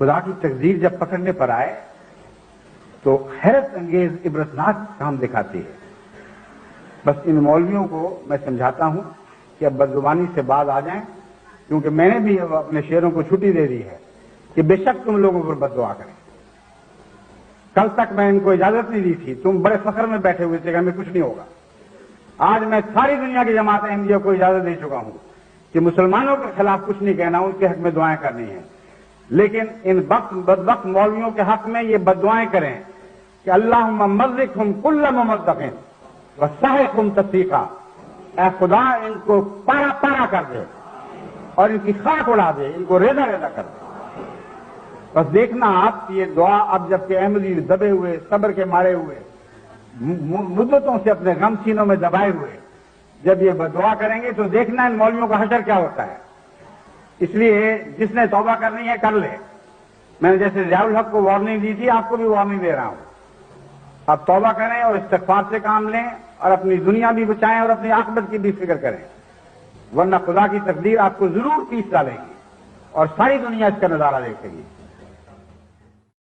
خدا کی تقدیر جب پکڑنے پر آئے تو حیرت انگیز عبرتناک کام دکھاتی ہے۔ بس ان مولویوں کو میں سمجھاتا ہوں کہ اب بدزبانی سے باز آ جائیں، کیونکہ میں نے بھی اپنے شیروں کو چھٹی دے دی ہے کہ بے شک تم لوگوں پر بد دعا کریں۔ کل تک میں ان کو اجازت نہیں دی تھی، تم بڑے فخر میں بیٹھے ہوئے تھے کہ ہمیں کچھ نہیں ہوگا۔ آج میں ساری دنیا کی جماعت احمدیہ کو اجازت دے چکا ہوں کہ مسلمانوں کے خلاف کچھ نہیں کہنا، ان کے حق میں دعائیں کرنی ہیں، لیکن ان بدبخت مولویوں کے حق میں یہ بد دعائیں کریں کہ اللہم مزقہم کل ممزق وسحقہم تسحیقا، اے خدا ان کو پارا پارا کر دے اور ان کی خاک اڑا دے، ان کو ریزہ ریزہ کر دے۔ بس دیکھنا آپ یہ دعا اب جبکہ احمدی دبے ہوئے، صبر کے مارے ہوئے، مدتوں سے اپنے غم سینوں میں دبائے ہوئے، جب یہ دعا کریں گے تو دیکھنا ان مولویوں کا حشر کیا ہوتا ہے۔ اس لیے جس نے توبہ کرنی ہے کر لے۔ میں نے جیسے ضیاء الحق کو وارننگ دی تھی، آپ کو بھی وارننگ دے رہا ہوں۔ آپ توبہ کریں اور استغفار سے کام لیں اور اپنی دنیا بھی بچائیں اور اپنی عاقبت کی بھی فکر کریں، ورنہ خدا کی تقدیر آپ کو ضرور پیس ڈالے گی اور ساری دنیا اس کا نظارہ دیکھے گی۔